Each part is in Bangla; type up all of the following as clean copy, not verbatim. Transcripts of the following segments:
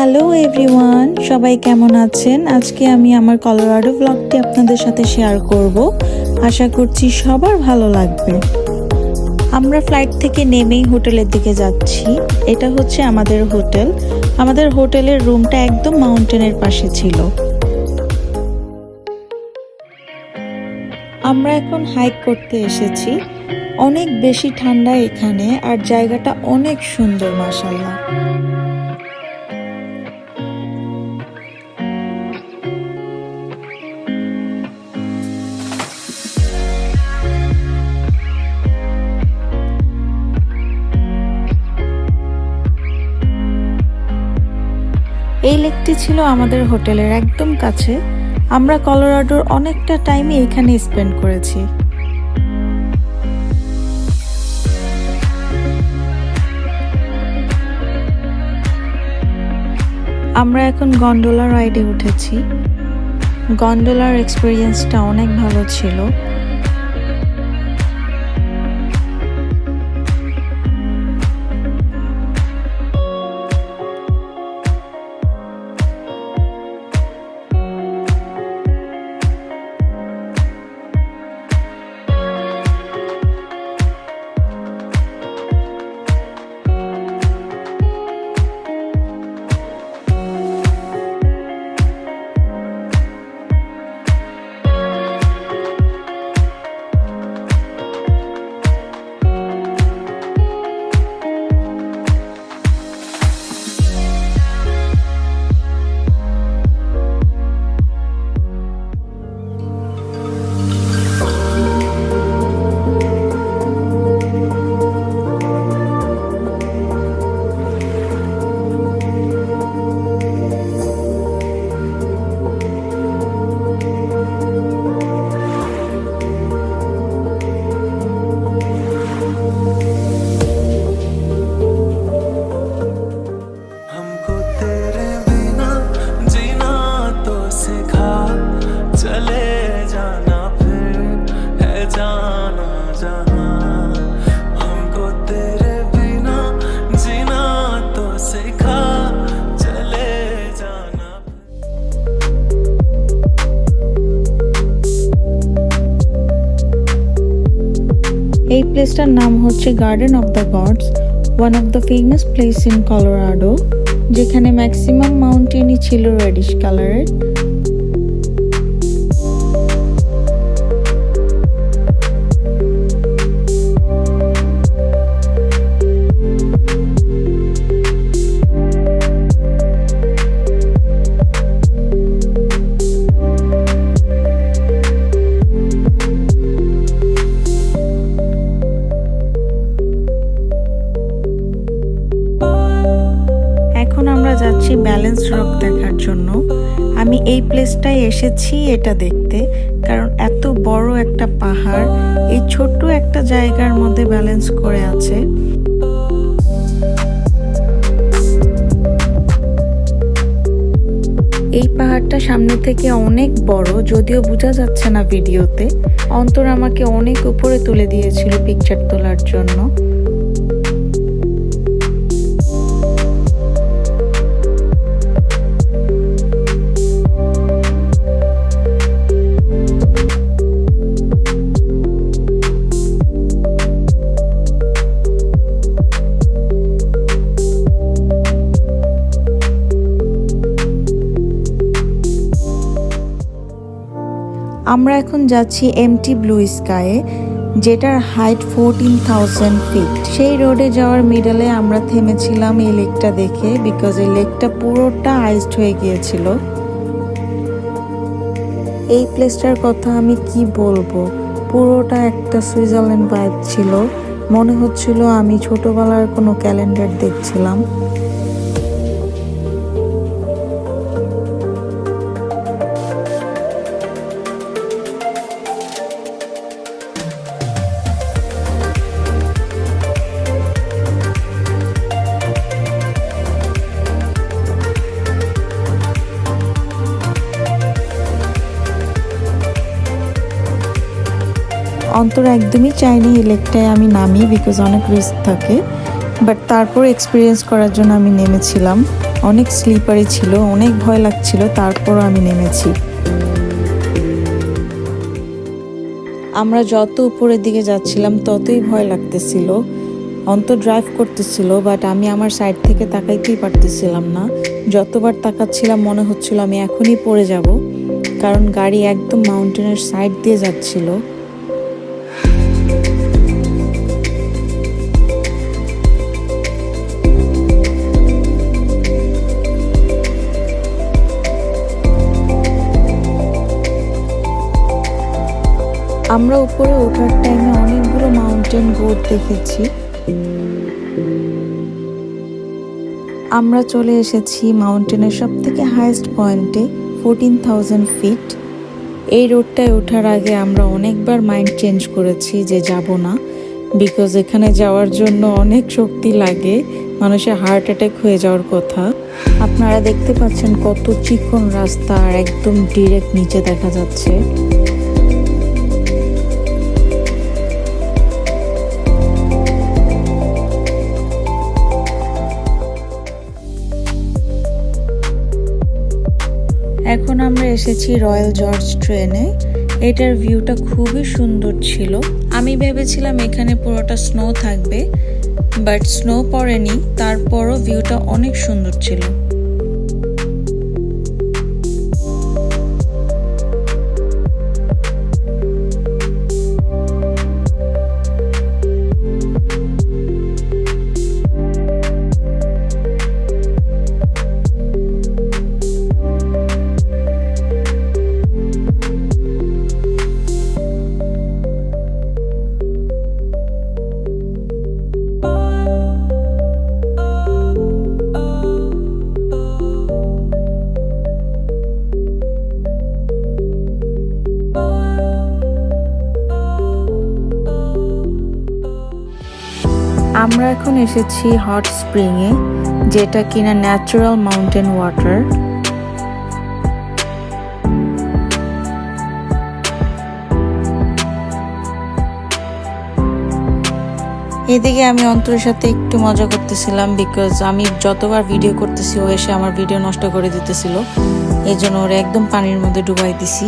হ্যালো এভরিওয়ান, সবাই কেমন আছেন? আজকে আমি আমার কলোরাডো ব্লগটি আপনাদের সাথে শেয়ার করব। আশা করছি সবার ভালো লাগবে। আমরা ফ্লাইট থেকে নেমেই হোটেলের দিকে যাচ্ছি। এটা হচ্ছে আমাদের হোটেল। আমাদের হোটেলের রুমটা একদম মাউন্টেনের পাশে ছিল। আমরা এখন হাইক করতে এসেছি। অনেক বেশি ঠান্ডা এখানে, আর জায়গাটা অনেক সুন্দর মাশাআল্লাহ। এই লেকটি ছিল আমাদের হোটেলের একদম কাছে। আমরা কলোরাডোর অনেকটা টাইমই এখানে স্পেন্ড করেছি। আমরা এখন গন্ডোলা রাইডে উঠেছি। গন্ডোলার এক্সপিরিয়েন্সটা অনেক ভালো ছিল। এই প্লেসটার নাম হচ্ছে garden of the gods, one of the famous place in Colorado, যেখানে ম্যাক্সিমাম মাউন্টেনই ছিল রেডিশ কালারের। এখন আমরা যাচ্ছি ব্যালেন্স রক দেখার জন্য। আমি এই প্লেসটায় এসেছি এটা দেখতে, কারণ এত বড় একটা পাহাড় এই ছোট্ট একটা জায়গার মধ্যে ব্যালেন্স করে আছে। এই পাহাড়টা সামনে থেকে অনেক বড়, যদিও বোঝা যাচ্ছে না ভিডিওতে। অন্তর আমাকে অনেক উপরে তুলে দিয়েছিল পিকচার তোলার জন্য। আমরা এখন যাচ্ছি এমটি ব্লু স্কাইয়ে, যেটার হাইট 14,000 ফিট। সেই রোডে যাওয়ার মিডলে আমরা থেমেছিলাম এই লেকটা দেখে, বিকজ এই লেকটা পুরোটা আইসড হয়ে গিয়েছিল। এই প্লেসটার কথা আমি কি বলবো, পুরোটা একটা সুইজারল্যান্ড ভাইব ছিল। মনে হচ্ছিল আমি ছোটবেলার কোনো ক্যালেন্ডার দেখছিলাম। অন্তর একদমই চাইনি এই লেকটায় আমি নামি, বিকজ অনেক রিস্ক থাকে। বাট তারপর এক্সপিরিয়েন্স করার জন্য আমি নেমেছিলাম। অনেক স্লিপারি ছিল, অনেক ভয় লাগছিল, তারপরও আমি নেমেছি। আমরা যত উপরের দিকে যাচ্ছিলাম ততই ভয় লাগতেছিল। অন্তর ড্রাইভ করতেছিল, বাট আমি আমার সাইড থেকে তাকাইতেই পারতেছিলাম না। যতবার তাকাচ্ছিলাম মনে হচ্ছিল আমি এখনই পড়ে যাব, কারণ গাড়ি একদম মাউন্টেনের সাইড দিয়ে যাচ্ছিল। আমরা উপরে ওঠার টাইমে অনেকগুলো মাউন্টেন গোট দেখেছি। আমরা চলে এসেছি মাউন্টেনের সবথেকে হাইয়েস্ট পয়েন্টে, 14,000 ফিট। এই রোডটায় ওঠার আগে আমরা অনেকবার মাইন্ড চেঞ্জ করেছি যে যাব না, বিকজ এখানে যাওয়ার জন্য অনেক শক্তি লাগে, মানুষের হার্ট অ্যাটাক হয়ে যাওয়ার কথা। আপনারা দেখতে পাচ্ছেন কত চিকন রাস্তা আর একদম ডিরেক্ট নিচে দেখা যাচ্ছে। এখন আমরা এসেছি রয়্যাল জর্জ ট্রেনে। এটার ভিউটা খুবই সুন্দর ছিল। আমি ভেবেছিলাম এখানে পুরোটা স্নো থাকবে, বাট স্নো পড়েনি, তারপরও ভিউটা অনেক সুন্দর ছিল। আমরা এখন এসেছি হট স্প্রিংয়ে, যেটা কিনা ন্যাচারাল মাউন্টেন ওয়াটার। এদিকে আমি অন্তরের সাথে একটু মজা করতেছিলাম, বিকজ আমি যতবার ভিডিও করতেছি ও এসে আমার ভিডিও নষ্ট করে দিতেছিল, এই জন্য ওরা একদম পানির মধ্যে ডুবাই দিছি।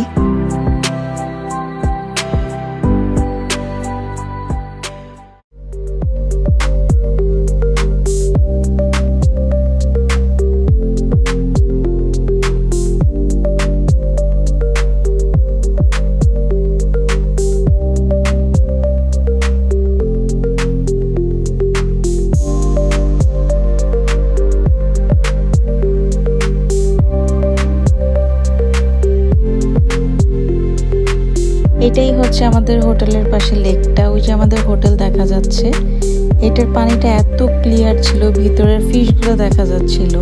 এটাই হচ্ছে আমাদের হোটেলের পাশে লেকটা, ওই যে আমাদের হোটেল দেখা যাচ্ছে। এটার পানিটা এত ক্লিয়ার ছিল, ভিতরের ফিশগুলো দেখা যাচ্ছিল।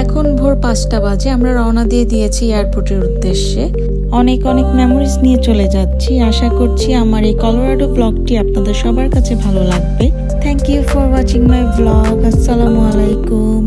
এখন ভোর 5টা বাজে, আমরা রওনা দিয়ে দিয়েছি এয়ারপোর্টের উদ্দেশ্যে। অনেক অনেক মেমোরিজ নিয়ে চলে যাচ্ছি। আশা করছি আমার এই কলোরাডো ব্লগটি আপনাদের সবার কাছে ভালো লাগবে। Thank you for watching my vlog. Assalamu alaikum.